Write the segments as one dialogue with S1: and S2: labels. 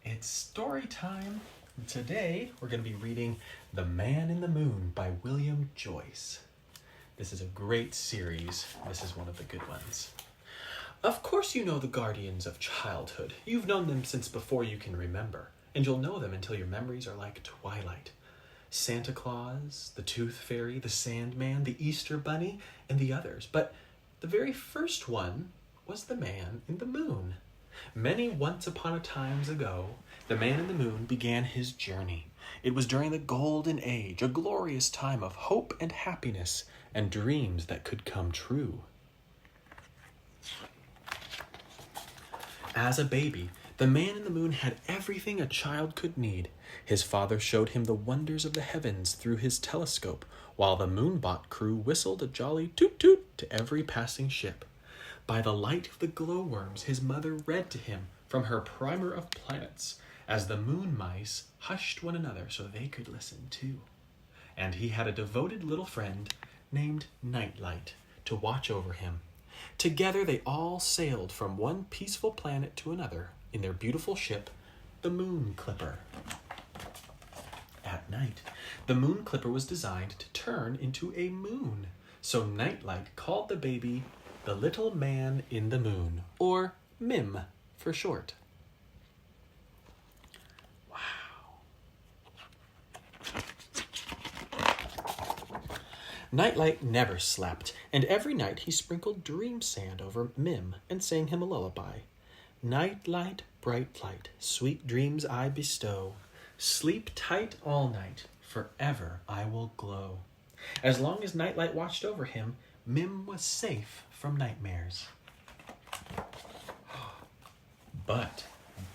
S1: It's story time. Today we're going to be reading The Man in the Moon by William Joyce. This is a great series. This is one of the good ones. Of course you know the guardians of childhood. You've known them since before you can remember, and you'll know them until your memories are like twilight. Santa Claus, the Tooth Fairy, the Sandman, the Easter Bunny, and the others. But the very first one was the Man in the Moon. Many once upon a times ago, the Man in the Moon began his journey. It was during the Golden Age, a glorious time of hope and happiness and dreams that could come true. As a baby, the Man in the Moon had everything a child could need. His father showed him the wonders of the heavens through his telescope, while the Moonbot crew whistled a jolly toot-toot to every passing ship. By the light of the glowworms, his mother read to him from her primer of planets, as the moon mice hushed one another so they could listen too. And he had a devoted little friend named Nightlight to watch over him. Together they all sailed from one peaceful planet to another in their beautiful ship, the Moon Clipper. At night, the Moon Clipper was designed to turn into a moon, so Nightlight called the baby the Little Man in the Moon, or Mim for short. Wow. Nightlight never slept, and every night he sprinkled dream sand over Mim and sang him a lullaby. Nightlight, bright light, sweet dreams I bestow. Sleep tight all night, forever I will glow. As long as Nightlight watched over him, Mim was safe from nightmares. But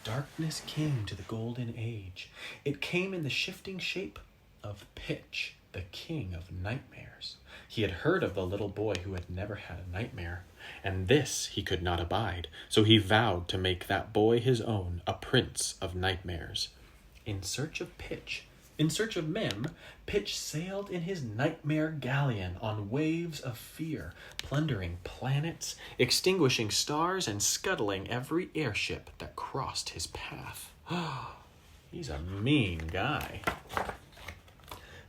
S1: darkness came to the Golden Age. It came in the shifting shape of Pitch, the king of nightmares. He had heard of the little boy who had never had a nightmare, and this he could not abide, so he vowed to make that boy his own, a prince of nightmares. In search of Mim, Pitch sailed in his nightmare galleon on waves of fear, plundering planets, extinguishing stars, and scuttling every airship that crossed his path. He's a mean guy.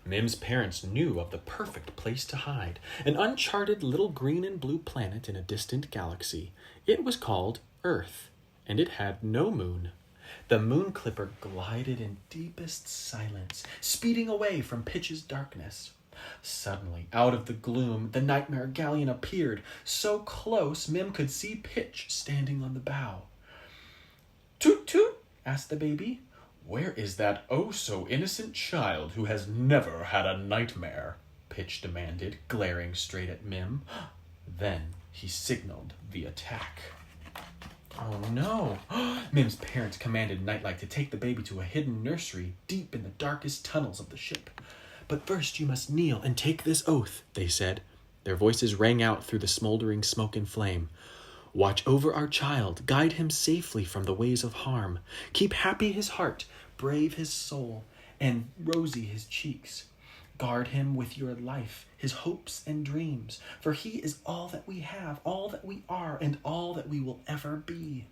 S1: Mim's parents knew of the perfect place to hide, an uncharted little green and blue planet in a distant galaxy. It was called Earth, and it had no moon. The Moon Clipper glided in deepest silence, speeding away from Pitch's darkness. Suddenly, out of the gloom, the nightmare galleon appeared, so close Mim could see Pitch standing on the bow. "Toot toot," asked the baby. "Where is that oh-so-innocent child who has never had a nightmare?" Pitch demanded, glaring straight at Mim. Then he signaled the attack. Oh no! Mim's parents commanded Nightlight to take the baby to a hidden nursery deep in the darkest tunnels of the ship. "But first you must kneel and take this oath," they said. Their voices rang out through the smoldering smoke and flame. "Watch over our child, guide him safely from the ways of harm. Keep happy his heart, brave his soul, and rosy his cheeks. Guard him with your life, his hopes and dreams, for he is all that we have, all that we are, and all that we will ever be."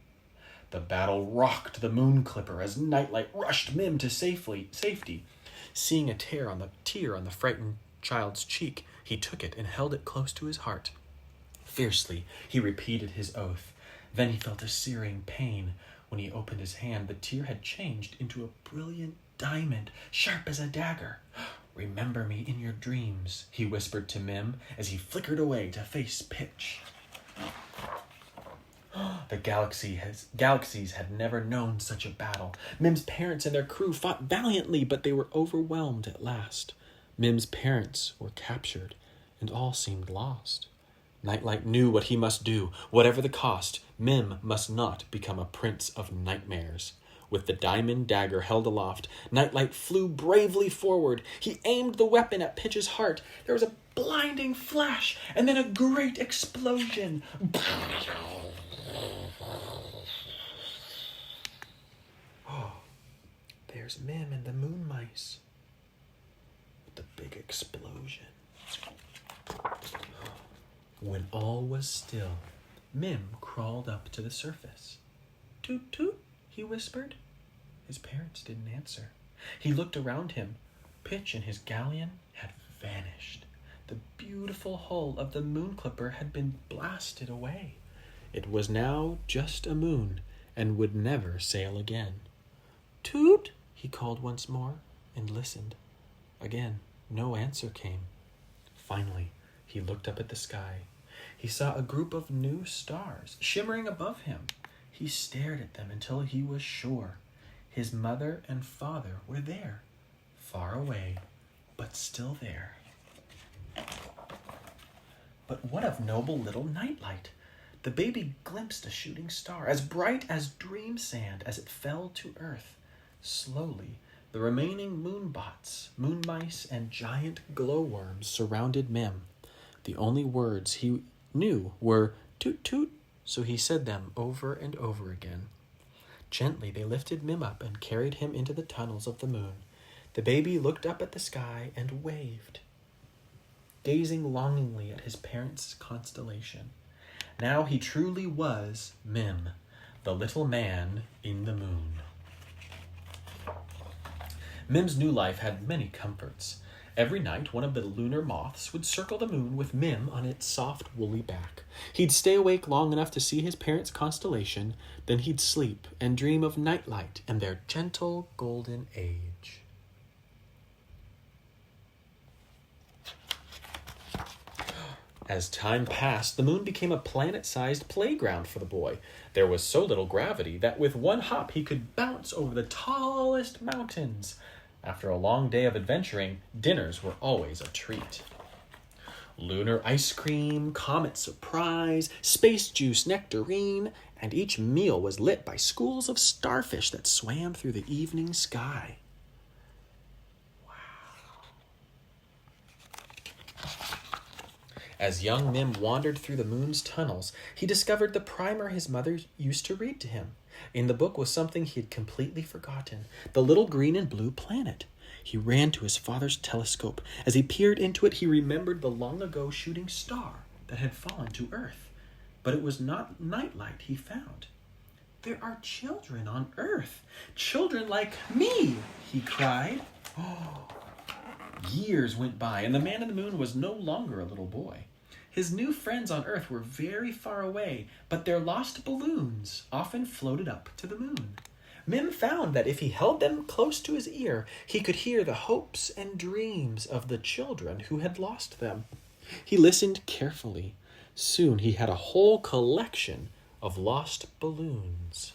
S1: The battle rocked the Moon Clipper as Nightlight rushed Mim to safety. Seeing a tear on the frightened child's cheek, he took it and held it close to his heart. Fiercely, he repeated his oath. Then he felt a searing pain. When he opened his hand, the tear had changed into a brilliant diamond, sharp as a dagger. "Remember me in your dreams," he whispered to Mim as he flickered away to face Pitch. The galaxies had never known such a battle. Mim's parents and their crew fought valiantly, but they were overwhelmed at last. Mim's parents were captured, and all seemed lost. Nightlight knew what he must do. Whatever the cost, Mim must not become a prince of nightmares. With the diamond dagger held aloft, Nightlight flew bravely forward. He aimed the weapon at Pitch's heart. There was a blinding flash, and then a great explosion. Oh, there's Mim and the moon mice. With the big explosion. When all was still, Mim crawled up to the surface. "Toot toot," he whispered. His parents didn't answer. He looked around him. Pitch and his galleon had vanished. The beautiful hull of the moon clipper had been blasted away. It was now just a moon and would never sail again. "Toot!" he called once more and listened. Again, no answer came. Finally, he looked up at the sky. He saw a group of new stars shimmering above him. He stared at them until he was sure. His mother and father were there, far away, but still there. But what of noble little Nightlight? The baby glimpsed a shooting star, as bright as dream sand as it fell to earth. Slowly, the remaining moonbots, moon mice, and giant glowworms surrounded Mim. The only words he knew were toot toot, so he said them over and over again. Gently they lifted Mim up and carried him into the tunnels of the moon. The baby looked up at the sky and waved, gazing longingly at his parents' constellation. Now he truly was Mim, the little man in the moon. Mim's new life had many comforts. Every night, one of the lunar moths would circle the moon with Mim on its soft, woolly back. He'd stay awake long enough to see his parents' constellation, then he'd sleep and dream of Nightlight and their gentle golden age. As time passed, the moon became a planet-sized playground for the boy. There was so little gravity that with one hop he could bounce over the tallest mountains. After a long day of adventuring, dinners were always a treat. Lunar ice cream, comet surprise, space juice nectarine, and each meal was lit by schools of starfish that swam through the evening sky. As young Mim wandered through the moon's tunnels, he discovered the primer his mother used to read to him. In the book was something he had completely forgotten, the little green and blue planet. He ran to his father's telescope. As he peered into it, he remembered the long-ago shooting star that had fallen to Earth. But it was not Nightlight he found. "There are children on Earth, children like me," he cried. Years went by, and the man in the moon was no longer a little boy. His new friends on Earth were very far away, but their lost balloons often floated up to the moon. Mim found that if he held them close to his ear, he could hear the hopes and dreams of the children who had lost them. He listened carefully. Soon he had a whole collection of lost balloons.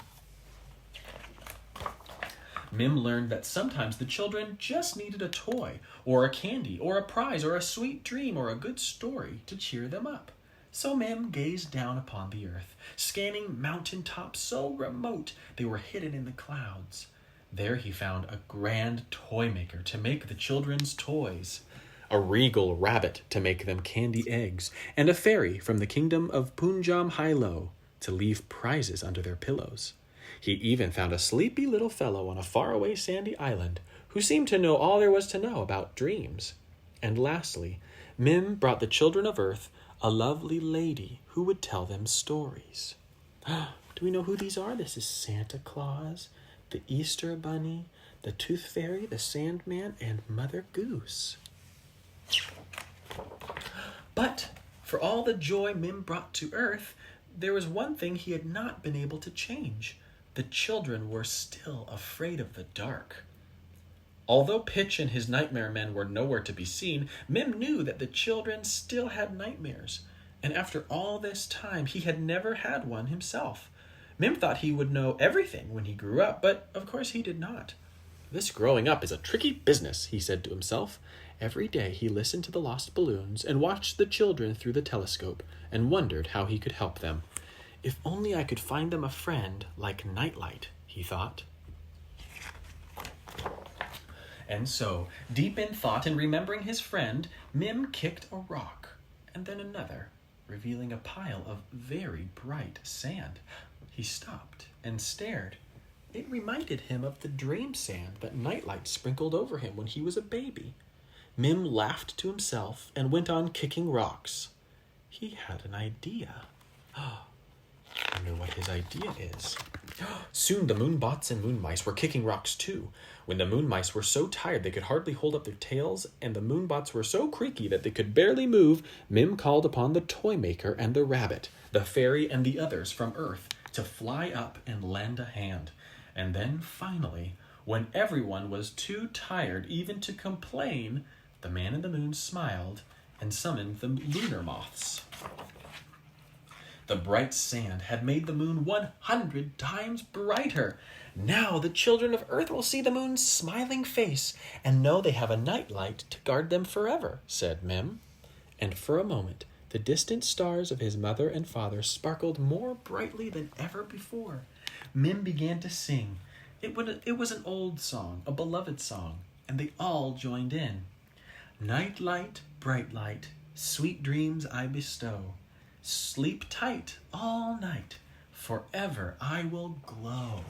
S1: Mim learned that sometimes the children just needed a toy, or a candy, or a prize, or a sweet dream, or a good story to cheer them up. So Mim gazed down upon the earth, scanning mountain tops so remote they were hidden in the clouds. There he found a grand toy maker to make the children's toys, a regal rabbit to make them candy eggs, and a fairy from the kingdom of Punjam Hilo to leave prizes under their pillows. He even found a sleepy little fellow on a faraway sandy island who seemed to know all there was to know about dreams. And lastly, Mim brought the children of Earth a lovely lady who would tell them stories. Do we know who these are? This is Santa Claus, the Easter Bunny, the Tooth Fairy, the Sandman, and Mother Goose. But for all the joy Mim brought to Earth, there was one thing he had not been able to change. The children were still afraid of the dark. Although Pitch and his nightmare men were nowhere to be seen, Mim knew that the children still had nightmares. And after all this time, he had never had one himself. Mim thought he would know everything when he grew up, but of course he did not. "This growing up is a tricky business," he said to himself. Every day he listened to the lost balloons and watched the children through the telescope and wondered how he could help them. "If only I could find them a friend like Nightlight," he thought. And so, deep in thought and remembering his friend, Mim kicked a rock, and then another, revealing a pile of very bright sand. He stopped and stared. It reminded him of the dream sand that Nightlight sprinkled over him when he was a baby. Mim laughed to himself and went on kicking rocks. He had an idea. I wonder what his idea is. Soon the moonbots and moon mice were kicking rocks too. When the moon mice were so tired they could hardly hold up their tails, and the moonbots were so creaky that they could barely move, Mim called upon the toy maker and the rabbit, the fairy and the others from Earth, to fly up and lend a hand. And then finally, when everyone was too tired even to complain, the man in the moon smiled and summoned the lunar moths. The bright sand had made the moon 100 times brighter. Now the children of Earth will see the moon's smiling face and know they have a nightlight to guard them forever, said Mim. And for a moment, the distant stars of his mother and father sparkled more brightly than ever before. Mim began to sing. It was an old song, a beloved song, and they all joined in. Night light, bright light, sweet dreams I bestow. Sleep tight all night, forever I will glow.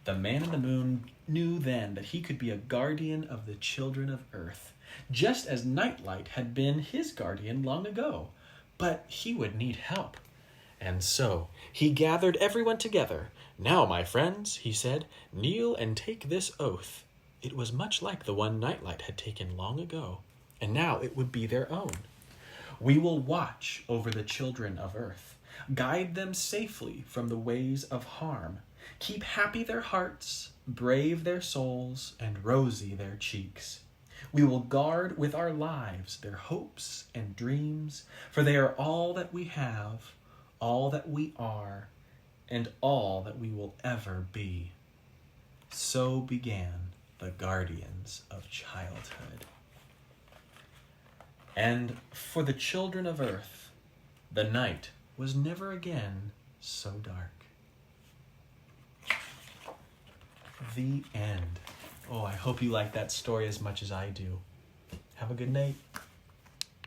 S1: The man in the moon knew then that he could be a guardian of the children of Earth, just as Nightlight had been his guardian long ago. But he would need help. And so he gathered everyone together. Now, my friends, he said, kneel and take this oath. It was much like the one Nightlight had taken long ago, and now it would be their own. We will watch over the children of Earth, guide them safely from the ways of harm, keep happy their hearts, brave their souls, and rosy their cheeks. We will guard with our lives their hopes and dreams, for they are all that we have, all that we are, and all that we will ever be. So began the Guardians of Childhood. And for the children of Earth, the night was never again so dark. The end. Oh, I hope you like that story as much as I do. Have a good night.